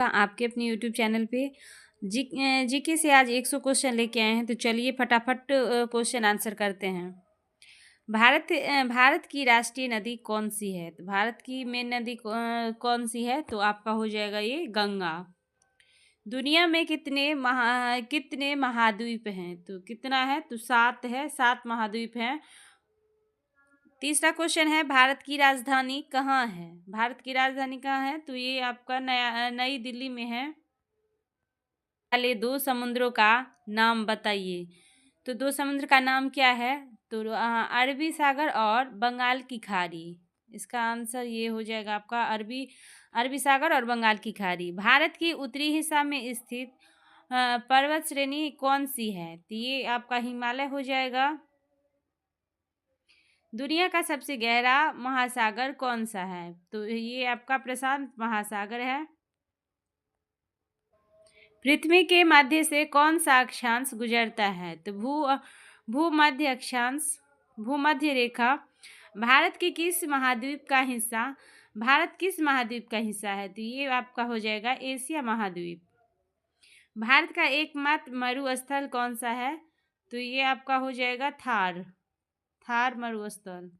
आपके अपने YouTube channel पे जीके से आज 100 क्वेश्चन लेके आए हैं। तो चलिए फटाफट क्वेश्चन आंसर करते हैं। भारत की राष्ट्रीय नदी कौन सी है? तो भारत की मेन नदी कौन सी है? तो आपका हो जाएगा ये गंगा। दुनिया में कितने महाद्वीप हैं? तो कितना है? तो 7 है, 7 महाद्वीप हैं। तीसरा क्वेश्चन है, भारत की राजधानी कहाँ है? भारत की राजधानी कहाँ है? तो ये आपका नई दिल्ली में है। पहले 2 समुद्रों का नाम बताइए। तो 2 समुद्र का नाम क्या है? तो अरबी सागर और बंगाल की खाड़ी। इसका आंसर ये हो जाएगा आपका अरबी सागर और बंगाल की खाड़ी। भारत की उत्तरी हिस्सा में स्थित पर्वत श्रेणी कौन सी है? तो ये आपका हिमालय हो जाएगा। दुनिया का सबसे गहरा महासागर कौन सा है? तो ये आपका प्रशांत महासागर है। पृथ्वी के मध्य से कौन सा अक्षांश गुजरता है? तो भूमध्य अक्षांश, भूमध्य रेखा। भारत किस महाद्वीप का हिस्सा है? तो ये आपका हो जाएगा एशिया महाद्वीप। भारत का एकमात्र मरुस्थल कौन सा है? तो ये आपका हो जाएगा थार मरुस्थल।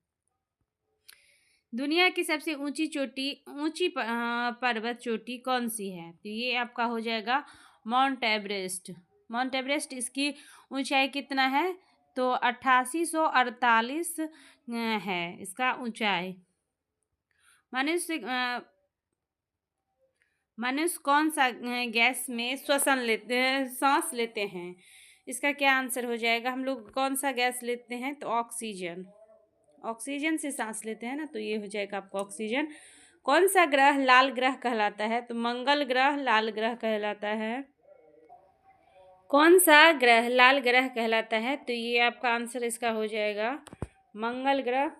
दुनिया की सबसे ऊंची पर्वत चोटी कौन सी है? तो ये आपका हो जाएगा माउंट एवरेस्ट। माउंट एवरेस्ट, इसकी ऊंचाई कितना है? तो 8848 है इसका ऊंचाई। मनुष्य कौन सा गैस में सांस लेते हैं? इसका क्या आंसर हो जाएगा? हम लोग कौन सा गैस लेते हैं? तो ऑक्सीजन से सांस लेते हैं ना, तो ये हो जाएगा आपका ऑक्सीजन। कौन सा ग्रह लाल ग्रह कहलाता है? तो मंगल ग्रह लाल ग्रह कहलाता है। कौन सा ग्रह लाल ग्रह कहलाता है? तो ये आपका आंसर इसका हो जाएगा मंगल ग्रह।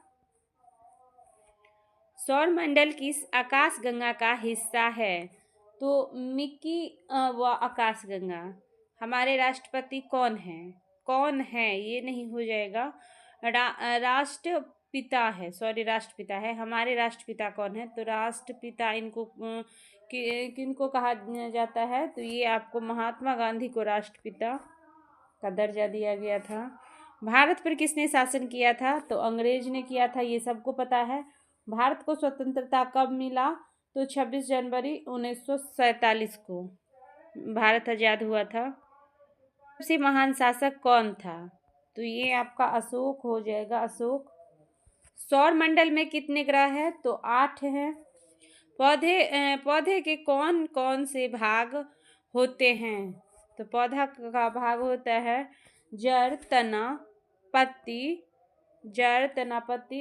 सौर मंडल किस आकाशगंगा का हिस्सा है? तो मिल्की व आकाशगंगा। हमारे राष्ट्रपति कौन है? ये नहीं हो जाएगा। राष्ट्रपिता है। हमारे राष्ट्रपिता कौन है? तो राष्ट्रपिता इनको किनको कहा जाता है? तो ये आपको महात्मा गांधी को राष्ट्रपिता का दर्जा दिया गया था। भारत पर किसने शासन किया था? तो अंग्रेज ने किया था, ये सबको पता है। भारत को स्वतंत्रता कब मिला? तो 26 जनवरी 1947 को भारत आज़ाद हुआ था। सबसे महान शासक कौन था? तो ये आपका अशोक हो जाएगा, अशोक। सौर मंडल में कितने ग्रह हैं? तो 8 हैं। पौधे के कौन कौन से भाग होते हैं? तो पौधा का भाग होता है जड़, तना, पत्ती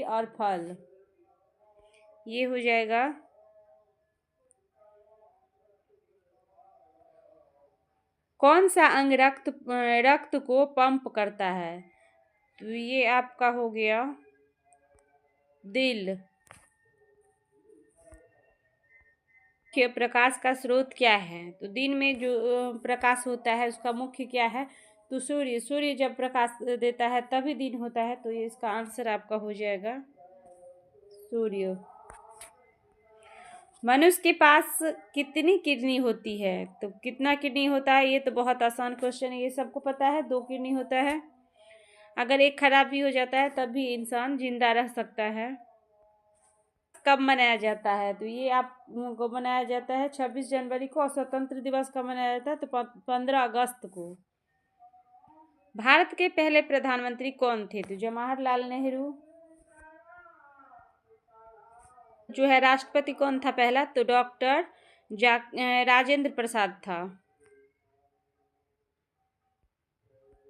और फल। ये हो जाएगा। कौन सा अंग रक्त को पंप करता है? तो ये आपका हो गया दिल। मुख्य प्रकाश का स्रोत क्या है? तो दिन में जो प्रकाश होता है उसका मुख्य क्या है? तो सूर्य जब प्रकाश देता है तभी दिन होता है, तो ये इसका आंसर आपका हो जाएगा सूर्य। मनुष्य के पास कितनी किडनी होती है? तो कितना किडनी होता है? ये तो बहुत आसान क्वेश्चन है, ये सबको पता है। 2 किडनी होता है। अगर एक खराब भी हो जाता है तब भी इंसान जिंदा रह सकता है। कब मनाया जाता है? तो ये आपको मनाया जाता है 26 जनवरी को। और स्वतंत्र दिवस कब मनाया जाता है? तो 15 अगस्त को। भारत के पहले प्रधानमंत्री कौन थे? तो जवाहरलाल नेहरू। जो है राष्ट्रपति कौन था पहला? तो डॉक्टर राजेंद्र प्रसाद था।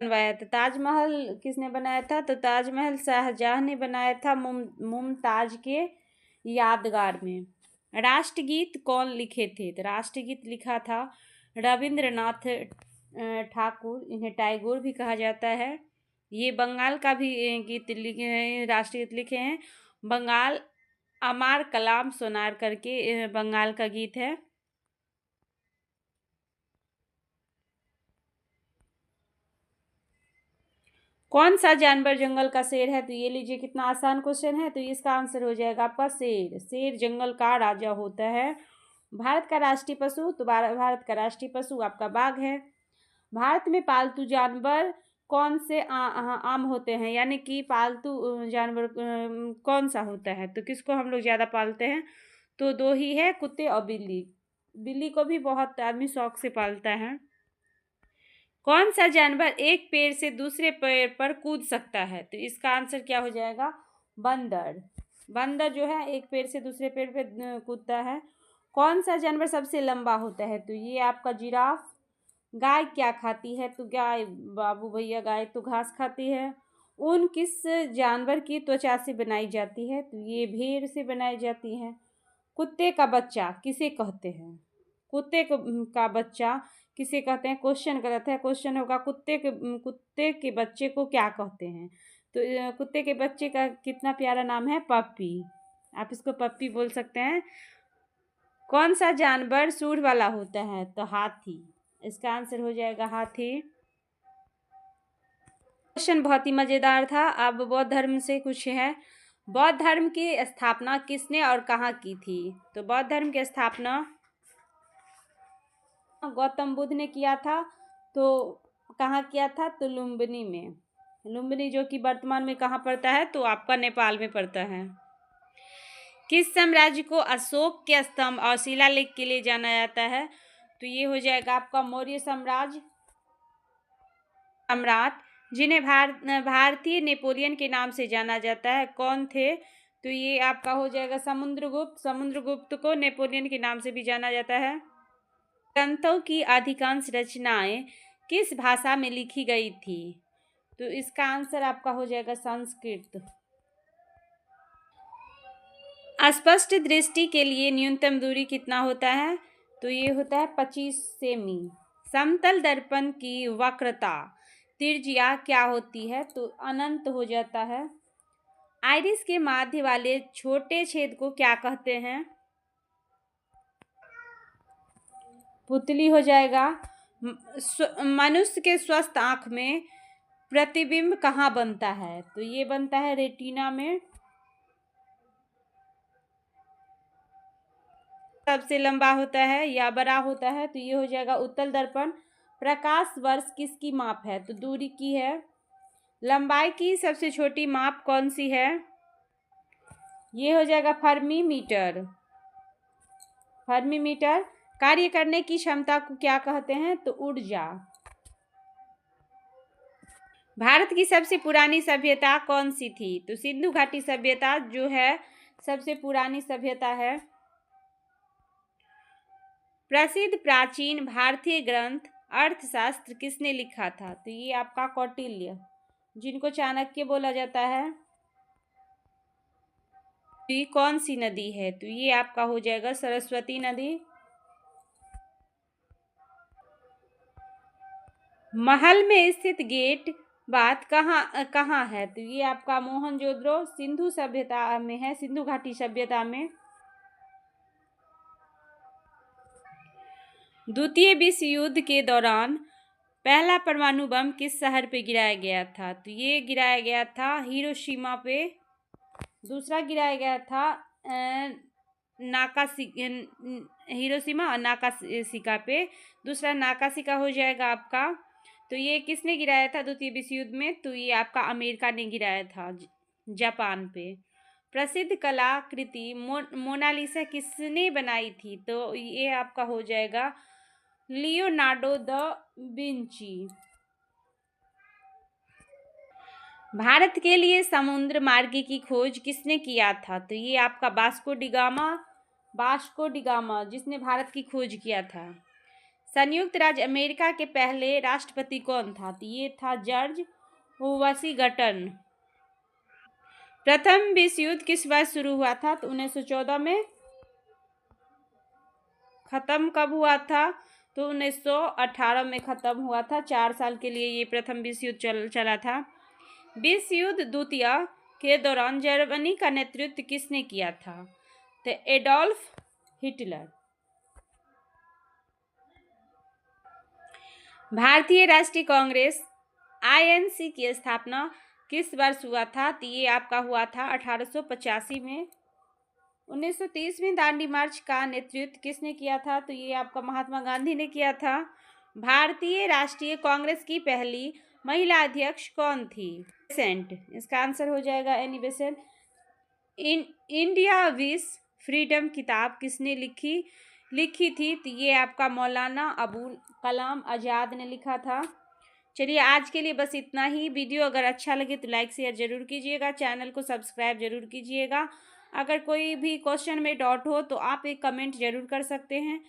बनवाया था ताजमहल किसने बनाया था? तो ताजमहल शाहजहां ने बनाया था मुमताज के यादगार में। राष्ट्रगीत कौन लिखे थे? तो राष्ट्रगीत लिखा था रविंद्रनाथ ठाकुर। इन्हें टैगोर भी कहा जाता है। ये बंगाल का भी राष्ट्रगीत लिखे हैं। बंगाल अमार कलाम सोनार करके बंगाल का गीत है। कौन सा जानवर जंगल का शेर है? तो ये लीजिए, कितना आसान क्वेश्चन है। तो इसका आंसर हो जाएगा आपका शेर। शेर जंगल का राजा होता है। भारत का राष्ट्रीय पशु, तो भारत का राष्ट्रीय पशु आपका बाघ है। भारत में पालतू जानवर कौन से आम होते हैं, यानी कि पालतू जानवर कौन सा होता है, तो किसको हम लोग ज़्यादा पालते हैं, तो दो ही है, कुत्ते और बिल्ली। बिल्ली को भी बहुत आदमी शौक से पालता है। कौन सा जानवर एक पेड़ से दूसरे पेड़ पर कूद सकता है, तो इसका आंसर क्या हो जाएगा, बंदर। बंदर जो है एक पेड़ से दूसरे पेड़ पे कूदता है। कौन सा जानवर सबसे लंबा होता है, तो ये आपका जिराफ। गाय क्या खाती है, तो गाय, बाबू भैया, गाय तो घास खाती है। ऊन किस जानवर की त्वचा से बनाई जाती है, तो ये भेड़ से बनाई जाती है। कुत्ते का बच्चा किसे कहते हैं, का बच्चा किसे कहते हैं, क्वेश्चन गलत है, क्वेश्चन होगा कुत्ते के बच्चे को क्या कहते हैं, तो कुत्ते के बच्चे का कितना प्यारा नाम है, पप्पी। आप इसको पप्पी बोल सकते हैं। कौन सा जानवर सूंड वाला होता है, तो हाथी। इसका आंसर हो जाएगा हाथी। क्वेश्चन बहुत ही मजेदार था। अब बौद्ध धर्म से कुछ है। बौद्ध धर्म की स्थापना किसने और कहाँ की थी, तो बौद्ध धर्म की स्थापना गौतम बुद्ध ने किया था। तो कहाँ किया था, तो लुम्बिनी में। लुम्बिनी जो कि वर्तमान में कहाँ पड़ता है, तो आपका नेपाल में पड़ता है। किस साम्राज्य को अशोक के स्तंभ और शिलालेख के लिए जाना जाता है, तो ये हो जाएगा आपका मौर्य साम्राज्य। सम्राट जिन्हें भारतीय नेपोलियन के नाम से जाना जाता है, कौन थे, तो ये आपका हो जाएगा समुद्रगुप्त। समुद्रगुप्त को नेपोलियन के नाम से भी जाना जाता है। ग्रंथों की अधिकांश रचनाएं किस भाषा में लिखी गई थी, तो इसका आंसर आपका हो जाएगा संस्कृत। अस्पष्ट दृष्टि के लिए न्यूनतम दूरी कितना होता है, तो ये होता है 25 सेमी। समतल दर्पण की वक्रता त्रिज्या क्या होती है, तो अनंत हो जाता है। आइरिस के माध्य वाले छोटे छेद को क्या कहते हैं, पुतली हो जाएगा। मनुष्य के स्वस्थ आंख में प्रतिबिंब कहाँ बनता है, तो ये बनता है रेटिना में। सबसे लंबा होता है या बड़ा होता है, तो ये हो जाएगा उत्तल दर्पण। प्रकाश वर्ष किसकी माप है, तो दूरी की है। लंबाई की सबसे छोटी माप कौन सी है, ये हो जाएगा फर्मी मीटर। Fermi metre. कार्य करने की क्षमता को क्या कहते हैं, तो ऊर्जा। भारत की सबसे पुरानी सभ्यता कौन सी थी, तो सिंधु घाटी सभ्यता जो है सबसे पुरानी सभ्यता है। प्रसिद्ध प्राचीन भारतीय ग्रंथ अर्थशास्त्र किसने लिखा था, तो ये आपका कौटिल्य, जिनको चाणक्य बोला जाता है। ये कौन सी नदी है, तो ये आपका हो जाएगा सरस्वती नदी। महल में स्थित गेट बात कहाँ है, तो ये आपका मोहनजोदड़ो सिंधु सभ्यता में है, सिंधु घाटी सभ्यता में। द्वितीय विश्व युद्ध के दौरान पहला परमाणु बम किस शहर पे गिराया गया था, तो ये गिराया गया था हिरोशिमा पे। दूसरा गिराया गया था हिरोशिमा और नाकाशिका पे। दूसरा नाकाशिका हो जाएगा आपका। तो ये किसने गिराया था द्वितीय विश्व युद्ध में, तो ये आपका अमेरिका ने गिराया था जापान पे। प्रसिद्ध कलाकृति मोनालिसा किसने बनाई थी, तो ये आपका हो जाएगा लियोनार्डो द विंची। भारत के लिए समुद्र मार्ग की खोज किसने किया था, तो ये आपका वास्को डिगामा जिसने भारत की खोज किया था। संयुक्त राज्य अमेरिका के पहले राष्ट्रपति कौन था, तो ये था जॉर्ज वाशिंगटन। प्रथम विश्व युद्ध किस वर्ष शुरू हुआ था, तो 1914 में। खत्म कब हुआ था, तो 1918 में खत्म हुआ था। 4 साल के लिए ये प्रथम विश्व युद्ध चला था। विश्व युद्ध द्वितीय के दौरान जर्मनी का नेतृत्व किसने किया था, तो एडोल्फ हिटलर। भारतीय राष्ट्रीय कांग्रेस आईएनसी की स्थापना किस वर्ष हुआ था, तो ये आपका हुआ था 1885 में। 1930 में दांडी मार्च का नेतृत्व किसने किया था? तो ये आपका महात्मा गांधी ने किया था। भारतीय राष्ट्रीय कांग्रेस की पहली महिला अध्यक्ष कौन थी? बेसेंट, इसका आंसर हो जाएगा Annie Besant. India wish freedom किताब किसने लिखी थी? तो ये आपका मौलाना अबुल कलाम आज़ाद ने लिखा था। चलिए आज के लिए बस इतना ही। वीडियो अगर अच्छा लगे तो लाइक शेयर जरूर कीजिएगा, चैनल को सब्सक्राइब जरूर कीजिएगा। अगर कोई भी क्वेश्चन में डाउट हो तो आप एक कमेंट जरूर कर सकते हैं।